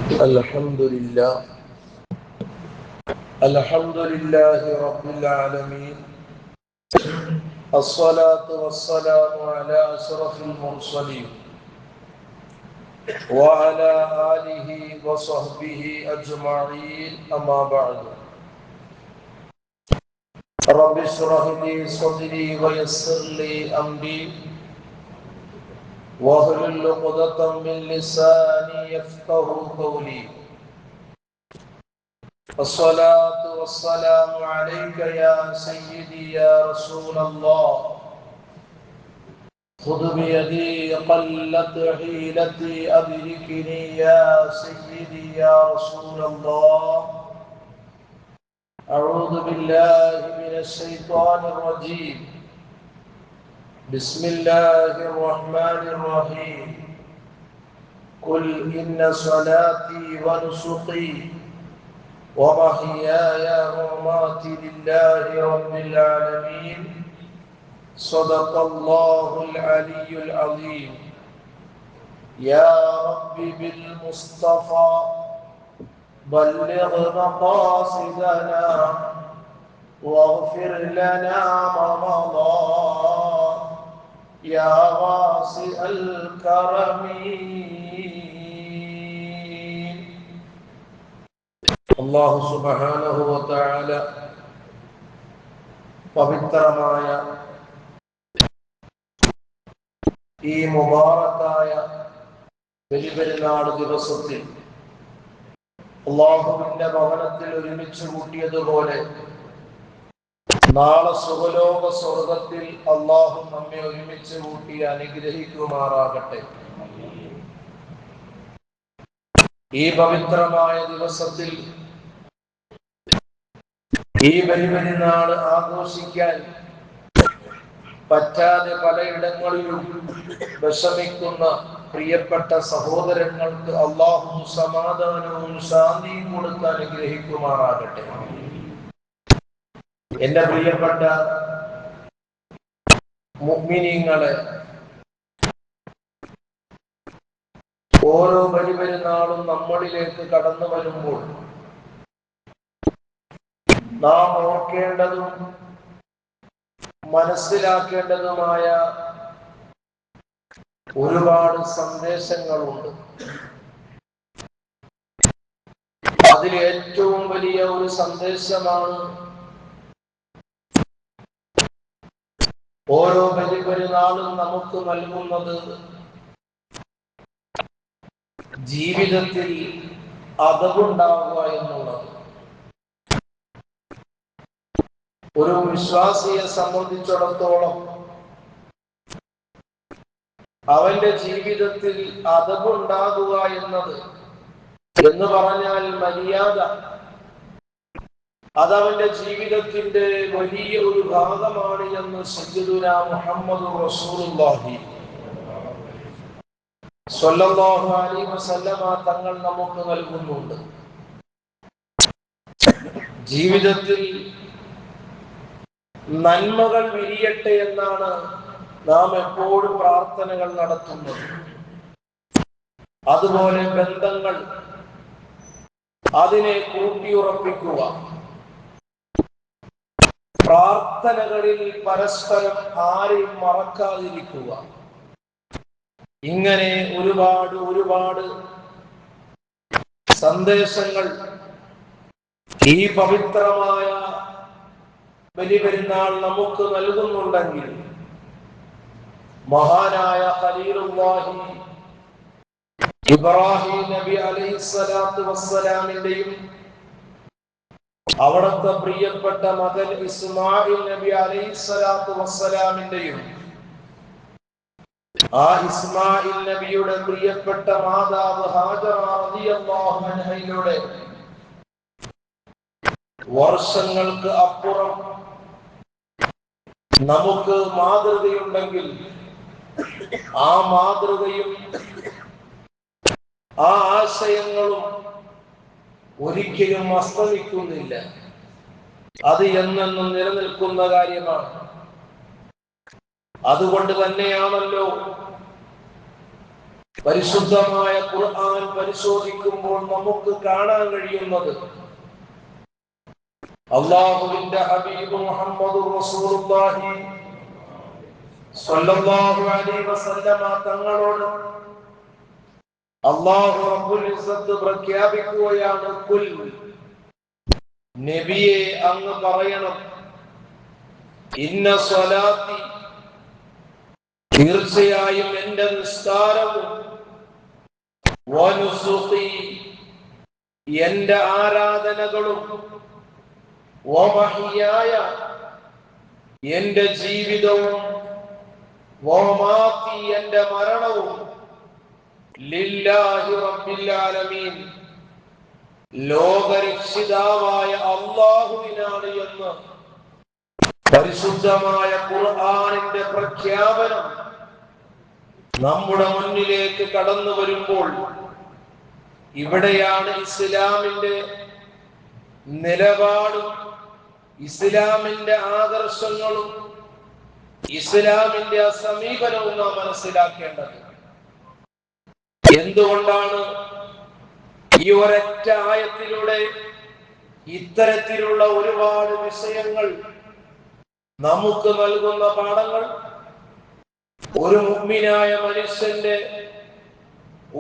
الحمد لله الحمد لله رب العالمين. الصلاة والسلام على أشرف المرسلين وعلى آله وصحبه أجمعين، أما بعد. رب اشرح لي صدري ويسر لي أمري واحلل عقدة من لساني يفقهوا قولي. الصلاة والسلام عليك يا سيدي يا رسول الله. خذ بيدي قلت حيلتي أدركني يا سيدي يا رسول الله. أعوذ بالله من الشيطان الرجيم. بسم الله الرحمن الرحيم. قل إن صلاتي ونسكي ومحياي ومماتي لله رب العالمين. صدق الله العلي العظيم. يا رب بالمصطفى بلغ مقاصدنا واغفر لنا ما مضى يا واسع الكرم. അല്ലാഹു സുബ്ഹാനഹു വ തആല പവിത്രമായ ഈ മുബാറക്കായ ബലിപെരുന്നാൾ ദിവസത്തിൽ അല്ലാഹുവിന്റെ ഭവനത്തിൽ ഒരുമിച്ച് കൂട്ടിയതുപോലെ നാളെ സുഖലോക സ്വർഗത്തിൽ അല്ലാഹു നമ്മെ ഒരുമിച്ച് കൂട്ടി അനുഗ്രഹിക്കുമാറാകട്ടെ. ഈ പവിത്രമായ ദിവസത്തിൽ ഈ ബലിപെരുന്നാൾ ആഘോഷിക്കാൻ പറ്റാതെ പലയിടങ്ങളിലും വിഷമിക്കുന്ന പ്രിയപ്പെട്ട സഹോദരങ്ങൾക്ക് അല്ലാഹു സമാധാനവും ശാന്തിയും കൊടുത്ത് അനുഗ്രഹിക്കുമാറാകട്ടെ. എന്റെ പ്രിയപ്പെട്ട മുഅ്മിനീങ്ങളെ, ഓരോ ബലിപെരുന്നാളും നമ്മളിലേക്ക് കടന്നു വരുമ്പോൾ നാം ഓർക്കേണ്ടതും മനസ്സിലാക്കേണ്ടതുമായ ഒരുപാട് സന്ദേശങ്ങളുണ്ട്. അതിൽ ഏറ്റവും വലിയ ഒരു സന്ദേശമാണ് ഓരോ ബലിപെരുന്നാളും നമുക്ക് നൽകുന്നത് ജീവിതത്തിൽ അദബുണ്ടാവുക എന്നുള്ളത്. ഒരു വിശ്വാസിയെ സംബന്ധിച്ചിടത്തോളം അവന്റെ ജീവിതത്തിൽ അദബുണ്ടാകുക എന്ന് പറഞ്ഞാൽ മര്യാദ, അതവന്റെ ജീവിതത്തിന്റെ വലിയ ഒരു ഭാഗമാണ് എന്ന് സയ്യിദുനാ മുഹമ്മദുർ റസൂലുള്ളാഹി സ്വല്ലല്ലാഹു അലൈഹി വസല്ലമ തങ്ങൾ നമുക്ക് നൽകുന്നുണ്ട്. ജീവിതത്തിൽ നന്മകൾ വിരിയട്ടെ എന്നാണ് നാം എപ്പോഴും പ്രാർത്ഥനകൾ നടത്തുന്നത്. അതുപോലെ ബന്ധങ്ങൾ, അതിനെ കൂട്ടിയുറപ്പിക്കുക, പ്രാർത്ഥനകളിൽ പരസ്പരം ആരെയും മറക്കാതിരിക്കുക. ഇങ്ങനെ ഒരുപാട് സന്ദേശങ്ങൾ ഈ പവിത്രമായ ബലിപെരുന്നാൾ നമുക്ക് നൽകുന്നുണ്ടെങ്കിൽ മഹാനായ ഖലീലുല്ലാഹി ഇബ്രാഹിം നബി അലൈഹിസ്സലാത്തു വസ്സലാമിന്റെയും അവിടുത്തെ പ്രിയപ്പെട്ട മകൻ ഇസ്മായിൽ നബി അലൈഹിസ്സലാത്തു വസ്സലാമിന്റെയും ആ ഇസ്മായിൽ നബിയുടെ പ്രിയപ്പെട്ട മാതാവ് ഹാജറ റളിയല്ലാഹു അൻഹയുടെ വർഷങ്ങൾക്ക് അപ്പുറം നമുക്ക് മാതൃകയുണ്ടെങ്കിൽ ആ മാതൃകയും ആ ആശയങ്ങളും ഒരിക്കലും അസ്തമിക്കുന്നില്ല. അത് എന്നെന്നും നിലനിൽക്കുന്ന കാര്യമാണ്. അതുകൊണ്ട് തന്നെയാണല്ലോ പരിശുദ്ധമായ ഖുർആൻ പരിശോധിക്കുമ്പോൾ നമുക്ക് കാണാൻ കഴിയുന്നത് അല്ലാഹുവിന്റെ ഹബീബ് മുഹമ്മദുർ റസൂലുള്ളാഹി സ്വല്ലല്ലാഹു അലൈഹി വസല്ലമ തങ്ങളോട് അല്ലാഹു റബ്ബുൽ ഇസ്സത്ത് പ്രഖ്യാപിക്കുകയാണ്, ഖുൽ നബിയെ അങ്ങ് പറയണം, ഇന്ന സ്വലാത്തി തീർച്ചയായും എന്റെ നിസ്കാരവും വനുസുഖി എന്റെ ആരാധനകളും വമഹിയായ എന്റെ ജീവിതവും വമാതി എന്റെ മരണവും ലില്ലാഹി റബ്ബിൽ ആലമീൻ ലോകരക്ഷിതാവായ അല്ലാഹുവിനാണ് എന്ന് പരിശുദ്ധമായ ഖുർആനിന്റെ പ്രഖ്യാപനം നമ്മുടെ മുന്നിലേക്ക് കടന്നു വരുമ്പോൾ ഇവിടെയാണ് ഇസ്ലാമിന്റെ നിലപാടും ഇസ്ലാമിന്റെ ആദർശങ്ങളും ഇസ്ലാമിന്റെ സമീപനവും നാം മനസ്സിലാക്കേണ്ടത്. എന്തുകൊണ്ടാണ് ഈ ഒരൊറ്റ ആയത്തിലൂടെ ഇത്തരത്തിലുള്ള ഒരുപാട് വിഷയങ്ങൾ നമുക്ക് നൽകുന്ന പാഠങ്ങൾ? ഒരു മുഅ്മിനായ മനുഷ്യന്റെ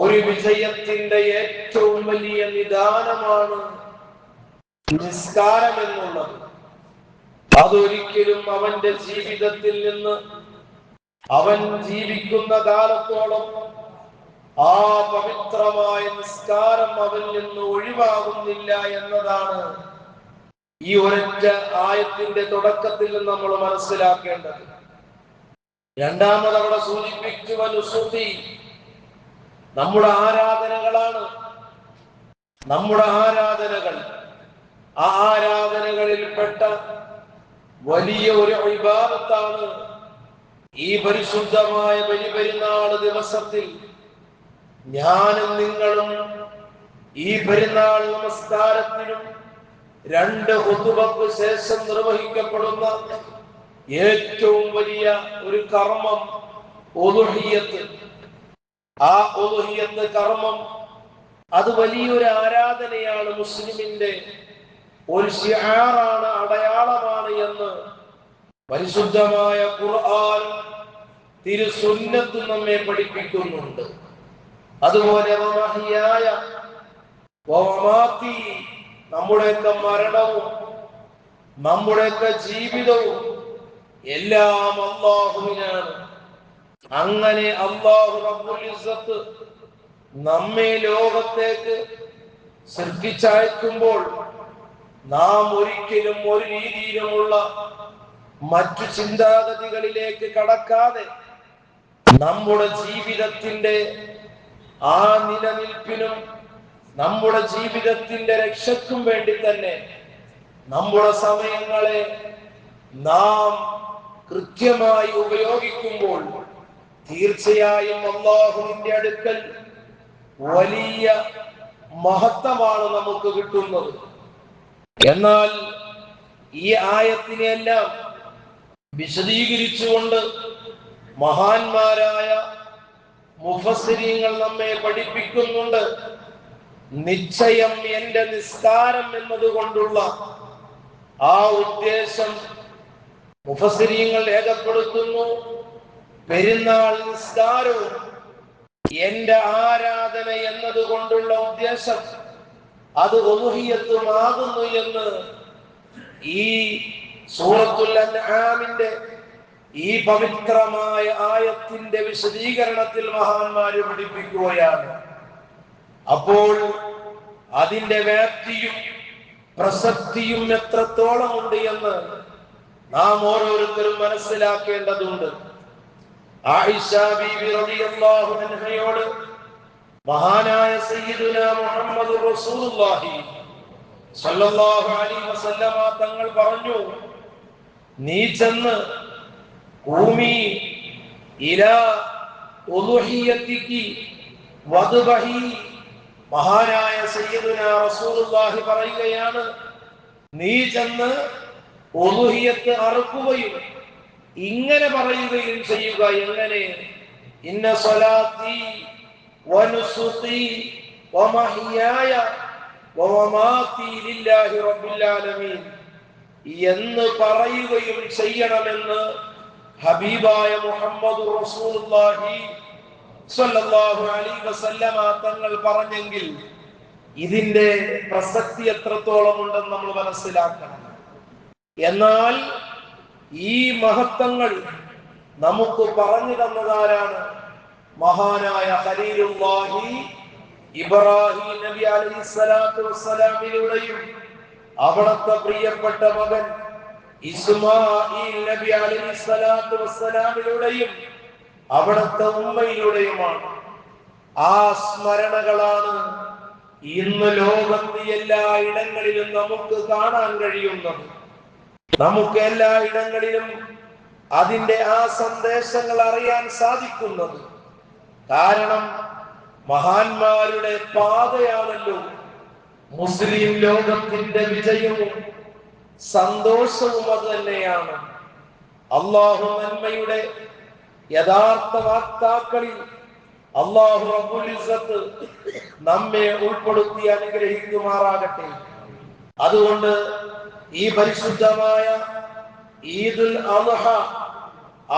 ഒരു വിജയത്തിന്റെ ഏറ്റവും വലിയ നിദാനമാണ് നിസ്കാരം എന്നുള്ളത്. അതൊരിക്കലും അവന്റെ ജീവിതത്തിൽ നിന്ന് അവൻ ജീവിക്കുന്ന കാലത്തോളം ആ പവിത്രമായ നിസ്കാരം അവനിൽ നിന്ന് ഒഴിവാകുന്നില്ല എന്നതാണ് ഈ ഒരൊറ്റ ആയത്തിന്റെ തുടക്കത്തിൽ നിന്ന് നമ്മൾ മനസ്സിലാക്കേണ്ടത്. രണ്ടാമത് അവിടെ സൂചിപ്പിച്ചു വനുസുഖി, നമ്മുടെ ആരാധനകളാണ്. നമ്മുടെ ആരാധനകൾ, ആ ആരാധനകളിൽപ്പെട്ട വലിയ ഒരു ഇബാദത്താണ് ഈ പരിശുദ്ധമായ ബലിപെരുന്നാൾ ദിവസത്തിൽ ഞാനും നിങ്ങളും ഈ പെരുന്നാൾ നമസ്കാരത്തിനും 2 ഖുതുബക്ക് ശേഷം നിർവഹിക്കപ്പെടുന്ന ഏറ്റവും വലിയ ഒരു കർമ്മം ഉളുഹിയ്യത്ത്. ആ ഉളുഹിയ്യത്ത് കർമ്മം അത് വലിയൊരു ആരാധനയാണ്, മുസ്ലിമിന്റെ ഒരു ശിആറാണ്, അടയാളമാണ് എന്ന് പരിശുദ്ധമായ ഖുർആൻ തിരുസുന്നത്ത് നമ്മെ പഠിപ്പിക്കുന്നുണ്ട്. അതുപോലെ വമഹിയായ വമമാതി, നമ്മുടെയൊക്കെ മരണവും നമ്മുടെയൊക്കെ ജീവിതവും എല്ലാം അല്ലാഹുവിനാണ്. അങ്ങനെ അല്ലാഹു റബ്ബുൽ ഇസ്സത്ത് നമ്മെ ലോകത്തേക്ക് സൃഷ്ടിച്ചയക്കുമ്പോൾ നാം ഒരിക്കലും ഒരു രീതിയിലുമുള്ള മറ്റു ചിന്താഗതികളിലേക്ക് കടക്കാതെ നമ്മുടെ ജീവിതത്തിന്റെ ആ നിലനിൽപ്പിനും നമ്മുടെ ജീവിതത്തിന്റെ രക്ഷയ്ക്കും വേണ്ടി തന്നെ നമ്മുടെ സമയങ്ങളെ നാം കൃത്യമായി ഉപയോഗിക്കുമ്പോൾ തീർച്ചയായും അല്ലാഹുവിന്റെ അടുക്കൽ വലിയ മഹത്വമാണ് നമുക്ക് കിട്ടുന്നത്. എന്നാൽ ഈ ആയത്തിനെല്ലാം വിശദീകരിച്ചുകൊണ്ട് മഹാന്മാരായ മുഫസ്സിരീങ്ങൾ നമ്മെ പഠിപ്പിക്കുന്നുണ്ട്, നിശ്ചയം എന്റെ നിസ്കാരം എന്നതുകൊണ്ടുള്ള ആ ഉദ്ദേശം മുഫസ്സിരീങ്ങൾ രേഖപ്പെടുത്തുന്നു. പെരുന്നാൾ നിസ്കാരവും എന്റെ ആരാധന എന്നതുകൊണ്ടുള്ള ഉദ്ദേശം അത് ഉളുഹിയ്യത്തുമാകുന്നു എന്ന് ഈ സൂറത്തുൽ അൻആമിന്റെ ഈ പവിത്രമായ ആയത്തിന്റെ വിശദീകരണത്തിൽ മഹാന്മാര് പഠിപ്പിക്കുകയാണ്. അപ്പോൾ അതിന്റെ വ്യാപ്തിയും പ്രസക്തിയും എത്രത്തോളം ഉണ്ട് എന്ന് നാം ഓരോരുത്തരും മനസ്സിലാക്കേണ്ടതുണ്ട്. ആയിഷ ബീവി റളിയല്ലാഹു അൻഹയോട് മഹാനായ സയ്യിദുനാ മുഹമ്മദ് റസൂലുള്ളാഹി സ്വല്ലല്ലാഹു അലൈഹി വസല്ലമ തങ്ങൾ പറഞ്ഞു, നീ ചെന്ന് ഖൂമി ഇലാ ഉളുഹിയ്യതികി വദ്ബഹി, മഹാനായ സയ്യിദുനാ റസൂലുള്ളാഹി പറയുകയാണ്, നീ ചെന്ന് ഉളുഹിയ്യത്ത് അറുക്കുകയും ഇങ്ങനെ പറയുകയും ചെയ്യുക. എങ്ങനെ? ഇന്ന സ്വലാത്തി വനുസുഖി വമഹ്യായ വമമാതി ലില്ലാഹി റബ്ബിൽ ആലമീൻ എന്ന് പറയുകയും ചെയ്യണമെന്ന് ഹബീബായ മുഹമ്മദ് റസൂലുള്ളാഹി സ്വല്ലല്ലാഹു അലൈഹി വസല്ലമ തങ്ങൾ പറഞ്ഞെങ്കിൽ ഇതിന്റെ പ്രസക്തി എത്രത്തോളം ഉണ്ടെന്ന് നമ്മൾ മനസ്സിലാക്കണം. എന്നാൽ ഈ മഹത്വങ്ങൾ നമുക്ക് പറഞ്ഞു തന്നതാരാണ്? മഹാനായ ഖലീലുല്ലാഹി ഇബ്രാഹിം നബി അലൈഹിസ്സലാത്തു വസ്സലാമിലൂടെയും അവിടുത്തെ പ്രിയപ്പെട്ട മകൻ ഇസ്മാഈൽ നബി അലൈഹിസ്സലാത്തു വസ്സലാമിലൂടെയും അവിടുത്തെ ഉമ്മയിലൂടെയുമാണ്. ആ സ്മരണകളാണ് ഇന്ന് ലോകത്ത് എല്ലാ ഇടങ്ങളിലും നമുക്ക് കാണാൻ കഴിയുന്നത്. നമുക്ക് എല്ലാ ഇടങ്ങളിലും അതിന്റെ ആ സന്ദേശങ്ങൾ അറിയാൻ സാധിക്കുന്നത്. കാരണം മഹാന്മാരുടെ പാതയാണല്ലോ മുസ്ലിം ലോകത്തിന്റെ വിജയവും സന്തോഷവും അത് തന്നെയാണ്. അല്ലാഹു നന്മയുടെ യഥാർത്ഥ വാക്താക്കളിൽ അല്ലാഹു റബ്ബുൽ ഇസ്സത്ത് നമ്മെ ഉൾപ്പെടുത്തി അനുഗ്രഹിക്കുമാറാകട്ടെ. അതുകൊണ്ട് ഈ പരിശുദ്ധമായ ഈദുൽ അദ്ഹ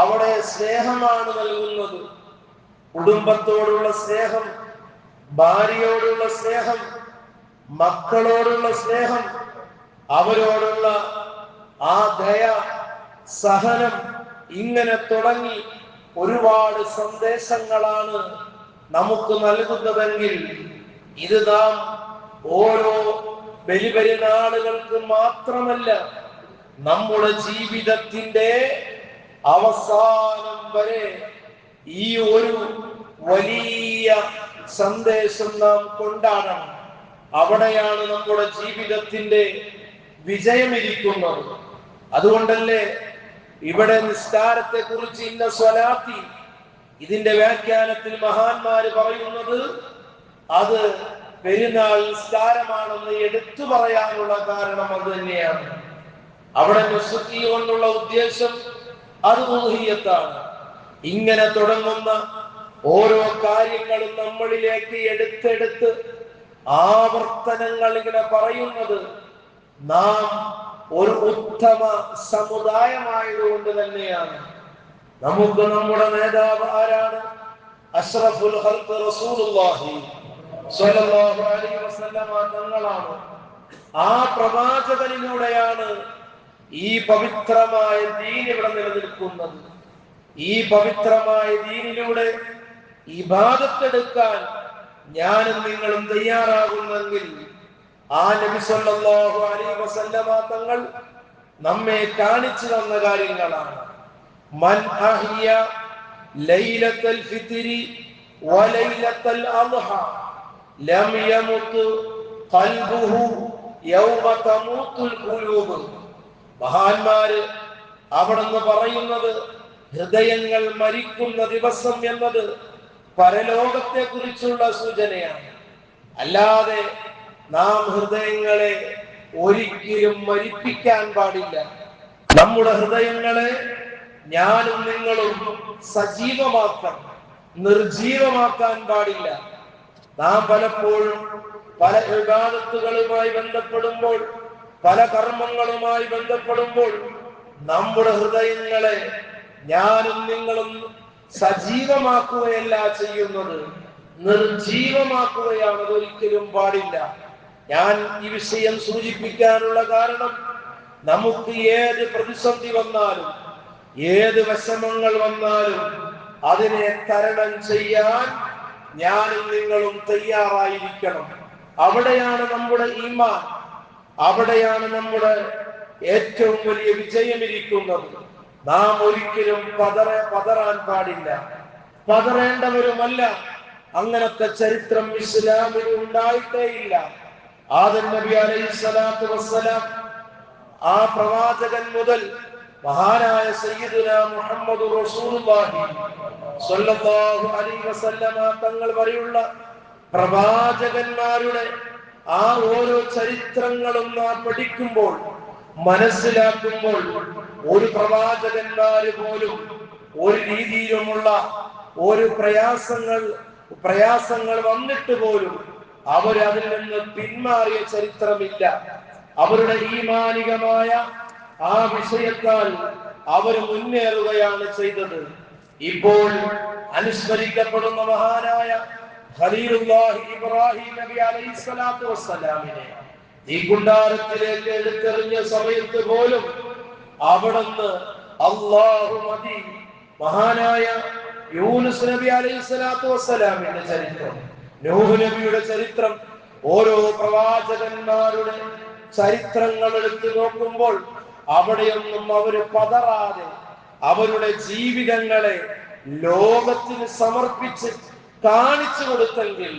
അവിടെ സ്നേഹമാണ് നൽകുന്നത്. കുടുംബത്തോടുള്ള സ്നേഹം, ഭാര്യയോടുള്ള സ്നേഹം, മക്കളോടുള്ള സ്നേഹം, അവരോടുള്ള ആ ദയ, സഹനം, ഇങ്ങനെ തുടങ്ങി ഒരുപാട് സന്ദേശങ്ങളാണ് നമുക്ക് നൽകുന്നതെങ്കിൽ ഇത് നാം ഓരോ ബലിപെരുന്നാളുകൾക്ക് മാത്രമല്ല, നമ്മുടെ ജീവിതത്തിന്റെ അവസാനം വരെ ഈ ഒരു വലിയ സന്ദേശം നാം കൊണ്ടാടണം. അവിടെയാണ് നമ്മുടെ ജീവിതത്തിന്റെ വിജയമിരിക്കുന്നത്. അതുകൊണ്ടല്ലേ ഇവിടെ നിസ്കാരത്തെ കുറിച്ച് ഇന്ന സ്വലാത്തി ഇതിന്റെ വ്യാഖ്യാനത്തിൽ മഹാന്മാര് പറയുന്നത് അത് പെരുന്നാൾ നിസ്കാരമാണെന്ന് എടുത്തു പറയാനുള്ള കാരണം അത് തന്നെയാണ്. അവിടെ നുസുക്കി കൊണ്ടുള്ള ഉദ്ദേശം അത് ഉൽഹിയ്യത്താണ്. ഇങ്ങനെ തുടങ്ങുന്ന ഓരോ കാര്യങ്ങളും നമ്മളിലേക്ക് എടുത്തെടുത്ത് ആവർത്തനങ്ങൾ ഇങ്ങനെ പറയുന്നത് നാം ഒരു ഉത്തമ സമുദായമായതുകൊണ്ട് തന്നെയാണ്. നമുക്ക് നമ്മുടെ നേതാവ് ആരാണ്? അഷ്റഫുൽ ഖൽഖ് റസൂലുള്ളാഹി സ്വല്ലല്ലാഹു അലൈഹി വസല്ലമ തങ്ങളാണ്. ആ പ്രവാചകനിലൂടെയാണ് ഈ പവിത്രമായ ദീൻ ഇവിടെ നിലനിൽക്കുന്നത്. ഈ പവിത്രമായ ദീനിലൂടെ ഇബാദത്തെടുക്കാൻ ഞാനും നിങ്ങളും തയ്യാറാകുന്നെങ്കിൽ ആ നബി സല്ലല്ലാഹു അലൈഹി വസല്ലമ തങ്ങൾ നമ്മെ കാണിച്ചു തന്ന കാര്യങ്ങളാണ്. മൻ അഹ്യ ലൈലത്തുൽ ഫിത്രി വലൈലത്തുൽ അദ്ഹ ലം യമുത് ഖൽബുഹു യൗമ തമൂത്തുൽ ഖുലൂബ്. മഹാന്മാര് അവിടുന്ന് പറയുന്നത് ഹൃദയങ്ങൾ മരിക്കുന്ന ദിവസം എന്നത് പരലോകത്തെ കുറിച്ചുള്ള സൂചനയാണ്. അല്ലാതെ നാം ഹൃദയങ്ങളെ ഒരിക്കലും മരിപ്പിക്കാൻ പാടില്ല. നമ്മുടെ ഹൃദയങ്ങളെ ഞാനും നിങ്ങളും സജീവമാക്കണം, നിർജീവമാക്കാൻ പാടില്ല. നാം പലപ്പോഴും പല ഇബാദത്തുകളുമായി ബന്ധപ്പെടുമ്പോൾ, പല കർമ്മങ്ങളുമായി ബന്ധപ്പെടുമ്പോൾ നമ്മുടെ ഹൃദയങ്ങളെ ഞാനും നിങ്ങളും സജീവമാക്കുകയല്ല ചെയ്യുന്നത്, നിർജീവമാക്കുകയാണ്. അതൊരിക്കലും പാടില്ല. ഞാൻ ഈ വിഷയം സൂചിപ്പിക്കാനുള്ള കാരണം നമുക്ക് ഏത് പ്രതിസന്ധി വന്നാലും, ഏത് വിഷമങ്ങൾ വന്നാലും അതിനെ തരണം ചെയ്യാൻ ഞാനും നിങ്ങളും തയ്യാറായിരിക്കണം. അവിടെയാണ് നമ്മുടെ ഈമാൻ, അവിടെയാണ് നമ്മുടെ ഏറ്റവും വലിയ വിജയമിരിക്കുന്നത്. നാം ഒരിക്കലും പതറാൻ പാടില്ല, പതറേണ്ടവരുമല്ല. അങ്ങനത്തെ ചരിത്രം ഇസ്ലാമിൽ ഉണ്ടായിട്ടേ ഇല്ല. ആദം നബി അലൈഹിസ്സലാത്തു വസ്സലാം ആ പ്രവാചകൻ മുതൽ മഹാനായ സയ്യിദുനാ മുഹമ്മദ് റസൂലുള്ളാഹി സ്വല്ലല്ലാഹു അലൈഹി വസല്ലമ തങ്ങൾ വരെയുള്ള പ്രവാചകന്മാരുടെ ആ ഓരോ ചരിത്രങ്ങളും നാം പഠിക്കുമ്പോൾ, മനസ്സിലാക്കുമ്പോൾ, ഒരു പ്രവാചകന്മാര് പോലും ഒരു രീതിയിലുമുള്ള ഒരു പ്രയാസങ്ങൾ പ്രയാസങ്ങൾ വന്നിട്ട് പോലും അവർ അതിൽ നിന്ന് പിന്മാറിയ ചരിത്രമില്ല. അവരുടെ ഈമാനികമായ ആ വിഷയത്താൽ അവർ മുന്നേറുകയാണ് ചെയ്തത്. ഇപ്പോൾ അനുസ്മരിക്കപ്പെടുന്ന മഹാനായ ഖലീലുല്ലാഹി ഇബ്രാഹിം നബി അലൈഹിസ്സലാത്തു വസ്സലാമിനെ ഈ കുണ്ടാരത്തിലേക്ക് എടുത്തെറിഞ്ഞ സമയത്ത് പോലും അവിടുന്ന് അല്ലാഹു മതി. മഹാനായ യൂനുസ് നബി അലൈഹിസ്സലാത്തു വസ്സലാമിന്റെ ചരിത്രം, നൂഹ് നബിയുടെ ചരിത്രം, ഓരോ പ്രവാചകന്മാരുടെ ചരിത്രങ്ങൾ എടുത്തു നോക്കുമ്പോൾ അവിടെയൊന്നും അവര് പതറാതെ അവരുടെ ജീവിതങ്ങളെ ലോകത്തിന് സമർപ്പിച്ച് കാണിച്ചു കൊടുത്തെങ്കിൽ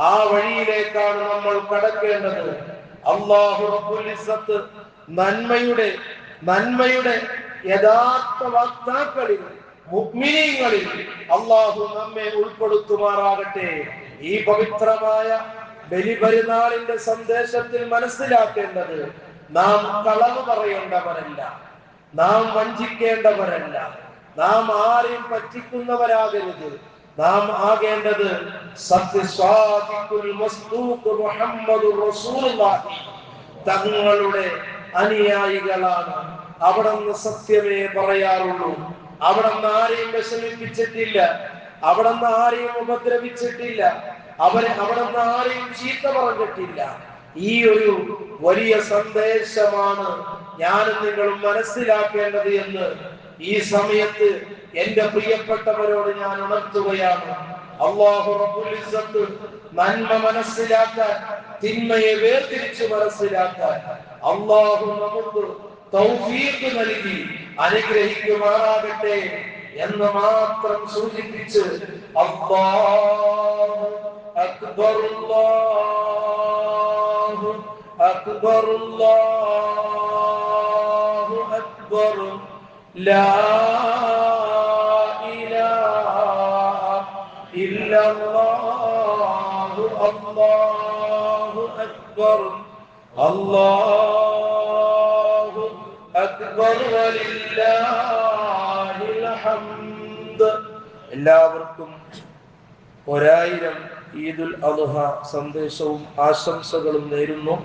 ആ വഴിയിലേക്കാണ് നമ്മൾ കടക്കേണ്ടത്. അല്ലാഹു റബ്ബുൽ ഇസ്സത്ത് നന്മയുടെ യഥാർത്ഥ വക്താക്കളിൽ, മുഅ്മിനീങ്ങളിൽ അല്ലാഹു നമ്മെ ഉൾപ്പെടുത്തുമാറാകട്ടെ. ഈ പവിത്രമായ ബലിപെരുന്നാളിന്റെ സന്ദേശത്തിൽ മനസ്സിലാക്കേണ്ടത്, നാം കളവ് പറയേണ്ടവരല്ല, നാം വഞ്ചിക്കേണ്ടവരല്ല, നാം ആരെയും പറ്റിക്കുന്നവരാകരുത്. നാം ആകേണ്ടത് സത്യസ്വാദിഖുൽ മസ്ദൂഖ് മുഹമ്മദുർ റസൂലുള്ളാഹി തങ്ങളുടെ അനുയായികളാണ്. അവിടുന്ന് സത്യമേ പറയാറുള്ളൂ. അവിടുന്ന് ആരെയും വിഷമിപ്പിച്ചിട്ടില്ല, അവിടുന്ന് ആരെയും ഉപദ്രവിച്ചിട്ടില്ല, അവിടുന്ന് ആരെയും ചീത്ത പറഞ്ഞിട്ടില്ല. ഈ ഒരു വലിയ സന്ദേശമാണ് ഞാനും നിങ്ങളും മനസ്സിലാക്കേണ്ടത് എന്ന് ഈ സമയത്ത് എന്റെ പ്രിയപ്പെട്ടവരോട് ഞാൻ ഉണർത്തുകയാണ്. അല്ലാഹു റബ്ബുൽ ഇസ്സത്ത് നന്മ മനസ്സിലാക്കാൻ, തിന്മയെ വേർതിരിച്ച് മനസ്സിലാക്കാൻ അല്ലാഹു നമുക്ക് തൗഫീഖ് നൽകി അനുഗ്രഹിക്കുമാറാകട്ടെ എന്ന് മാത്രം സൂചിപ്പിച്ച് അല്ലാഹു അക്ബർ, അല്ലാഹു അക്ബർ, അല്ലാഹു അക്ബർ, ലാ ഇലാഹ ഇല്ലല്ലാഹു, അല്ലാഹു അക്ബർ, അല്ലാഹു അക്ബർ വലില്ലാഹിൽ ഹംദ്. എല്ലാവർക്കും 1000 ഈദുൽ അദ്ഹ സന്ദേശവും ആശംസകളും നേരുന്നു.